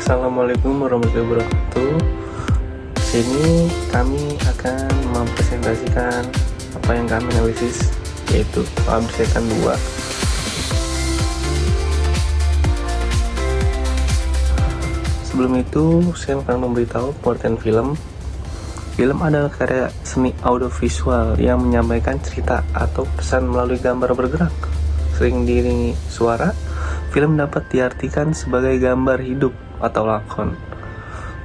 Assalamualaikum warahmatullahi wabarakatuh. Di sini kami akan mempresentasikan apa yang kami analisis, yaitu pengabdisan 2. Sebelum itu, saya akan memberitahu pengertian film. Film adalah karya seni audiovisual yang menyampaikan cerita atau pesan melalui gambar bergerak, sering diiringi suara. Film dapat diartikan sebagai gambar hidup atau lakon.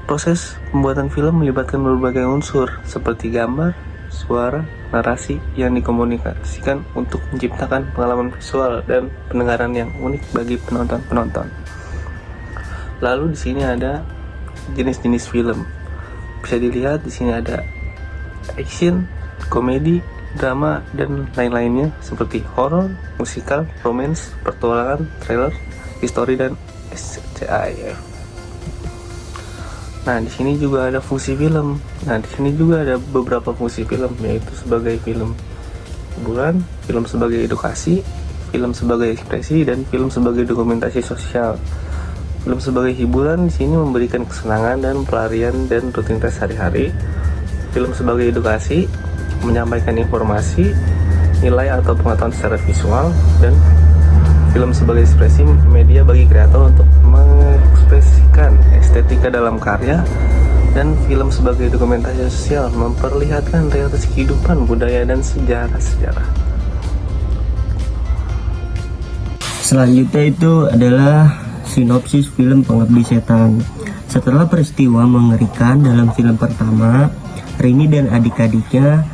Proses pembuatan film melibatkan berbagai unsur seperti gambar, suara, narasi yang dikomunikasikan untuk menciptakan pengalaman visual dan pendengaran yang unik bagi penonton. Lalu di sini ada jenis-jenis film. Bisa dilihat di sini ada action, komedi, drama, dan lain-lainnya seperti horror, musikal, romance, petualangan, thriller, history, dan SCIF. Nah, di sini juga ada fungsi film. Nah, di sini juga ada beberapa fungsi film, yaitu sebagai film hiburan, film sebagai edukasi, film sebagai ekspresi, dan film sebagai dokumentasi sosial. Film sebagai hiburan di sini memberikan kesenangan dan pelarian dan rutinitas sehari-hari. Film sebagai edukasi menyampaikan informasi, nilai atau pengetahuan secara visual, dan film sebagai ekspresi media bagi kreator untuk mengekspresikan estetika dalam karya, dan film sebagai dokumentasi sosial memperlihatkan realitas kehidupan, budaya, dan sejarah-sejarah. Selanjutnya itu adalah sinopsis film Pengabdi Setan. Setelah peristiwa mengerikan dalam film pertama, Rini dan adik-adiknya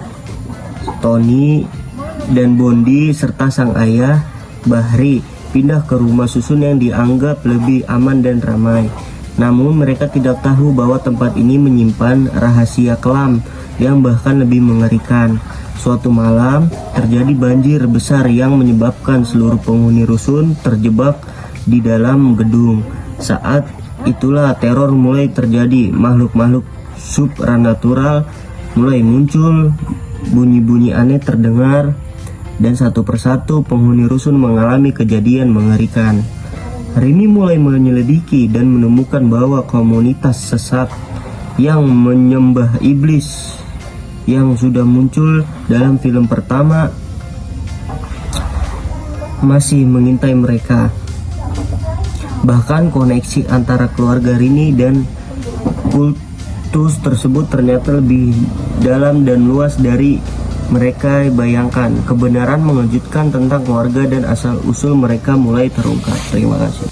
Tony dan Bondi serta sang ayah Bahri pindah ke rumah susun yang dianggap lebih aman dan ramai. Namun mereka tidak tahu bahwa tempat ini menyimpan rahasia kelam yang bahkan lebih mengerikan. Suatu malam terjadi banjir besar yang menyebabkan seluruh penghuni rusun terjebak di dalam gedung. Saat itulah teror mulai terjadi. Makhluk-makhluk supranatural mulai muncul, bunyi-bunyi aneh terdengar, dan satu persatu penghuni rusun mengalami kejadian mengerikan. Rini mulai menyelidiki dan menemukan bahwa komunitas sesat yang menyembah iblis yang sudah muncul dalam film pertama masih mengintai mereka. Bahkan koneksi antara keluarga Rini dan kultus tersebut ternyata lebih dalam dan luas dari mereka bayangkan. Kebenaran mengejutkan tentang keluarga dan asal-usul mereka mulai terungkap. Terima kasih.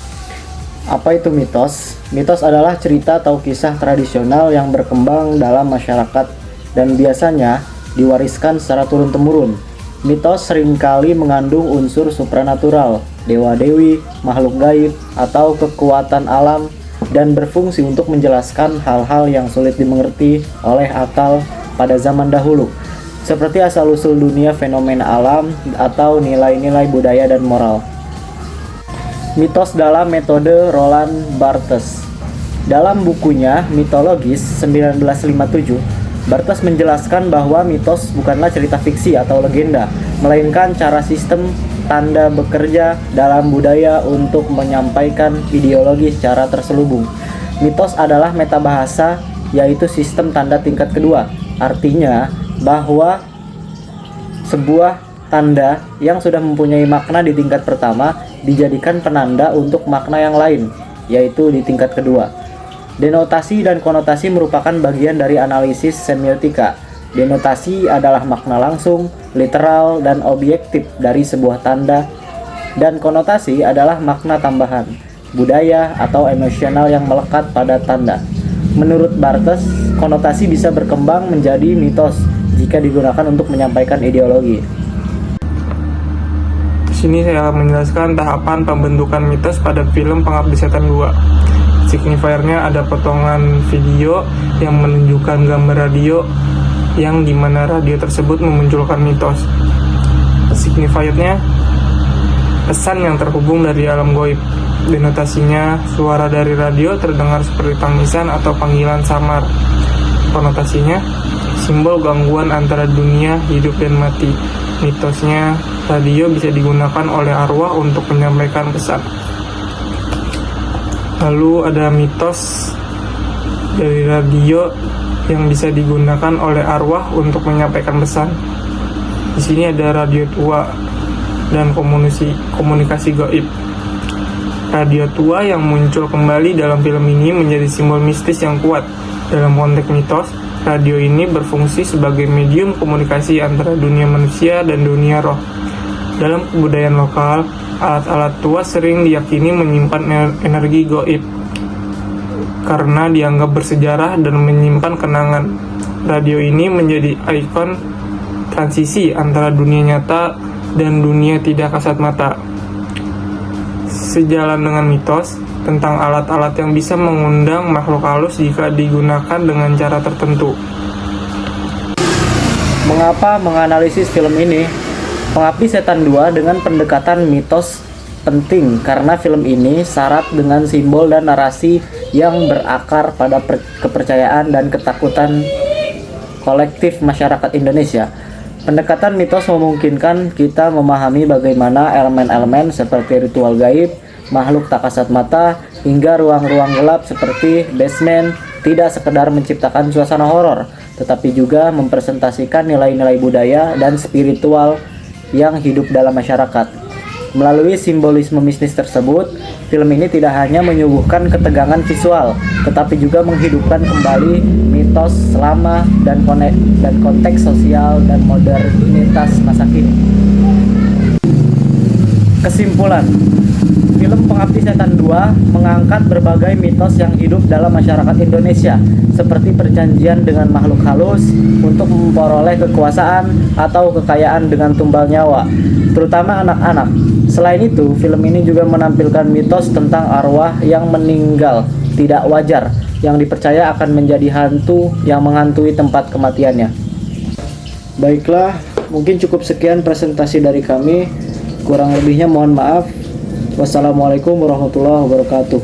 Apa itu mitos? Mitos adalah cerita atau kisah tradisional yang berkembang dalam masyarakat dan biasanya diwariskan secara turun-temurun. Mitos seringkali mengandung unsur supranatural, dewa-dewi, makhluk gaib, atau kekuatan alam, dan berfungsi untuk menjelaskan hal-hal yang sulit dimengerti oleh akal pada zaman dahulu, seperti asal-usul dunia, fenomena alam, atau nilai-nilai budaya dan moral. Mitos dalam metode Roland Barthes. Dalam bukunya Mitologis 1957, Barthes menjelaskan bahwa mitos bukanlah cerita fiksi atau legenda, melainkan cara sistem tanda bekerja dalam budaya untuk menyampaikan ideologi secara terselubung. Mitos adalah metabahasa, yaitu sistem tanda tingkat kedua. Artinya bahwa sebuah tanda yang sudah mempunyai makna di tingkat pertama dijadikan penanda untuk makna yang lain, yaitu di tingkat kedua. Denotasi dan konotasi merupakan bagian dari analisis semiotika. Denotasi adalah makna langsung, literal, dan objektif dari sebuah tanda, dan konotasi adalah makna tambahan, budaya, atau emosional yang melekat pada tanda. Menurut Barthes, konotasi bisa berkembang menjadi mitos jika digunakan untuk menyampaikan ideologi. Di sini saya akan menjelaskan tahapan pembentukan mitos pada film Pengabdi Setan 2. Signifiernya ada potongan video yang menunjukkan gambar radio yang dimana radio tersebut memunculkan mitos. Signifiernya pesan yang terhubung dari alam goib. Denotasinya suara dari radio terdengar seperti tangisan atau panggilan samar. Konotasinya simbol gangguan antara dunia hidup dan mati. Mitosnya radio bisa digunakan oleh arwah untuk menyampaikan pesan. Lalu ada mitos dari radio yang bisa digunakan oleh arwah untuk menyampaikan pesan. Di sini ada radio tua dan komunikasi gaib. Radio tua yang muncul kembali dalam film ini menjadi simbol mistis yang kuat. Dalam konteks mitos, radio ini berfungsi sebagai medium komunikasi antara dunia manusia dan dunia roh. Dalam kebudayaan lokal, alat-alat tua sering diyakini menyimpan energi gaib karena dianggap bersejarah dan menyimpan kenangan. Radio ini menjadi ikon transisi antara dunia nyata dan dunia tidak kasat mata. Sejalan dengan mitos tentang alat-alat yang bisa mengundang makhluk halus jika digunakan dengan cara tertentu. Mengapa menganalisis film ini? Pengabdi Setan 2 dengan pendekatan mitos penting karena film ini syarat dengan simbol dan narasi yang berakar pada kepercayaan dan ketakutan kolektif masyarakat Indonesia. Pendekatan mitos memungkinkan kita memahami bagaimana elemen-elemen seperti ritual gaib, makhluk tak kasat mata, hingga ruang-ruang gelap seperti basement tidak sekedar menciptakan suasana horor, tetapi juga mempresentasikan nilai-nilai budaya dan spiritual yang hidup dalam masyarakat. Melalui simbolisme mistis tersebut, film ini tidak hanya menyuguhkan ketegangan visual, tetapi juga menghidupkan kembali mitos lama dan konteks sosial dan modernitas masa kini. Kesimpulan, film Pengabdi Setan 2 mengangkat berbagai mitos yang hidup dalam masyarakat Indonesia, seperti perjanjian dengan makhluk halus untuk memperoleh kekuasaan atau kekayaan dengan tumbal nyawa, terutama anak-anak. Selain itu, film ini juga menampilkan mitos tentang arwah yang meninggal tidak wajar, yang dipercaya akan menjadi hantu yang menghantui tempat kematiannya. Baiklah, mungkin cukup sekian presentasi dari kami. Kurang lebihnya mohon maaf. Wassalamualaikum warahmatullahi wabarakatuh.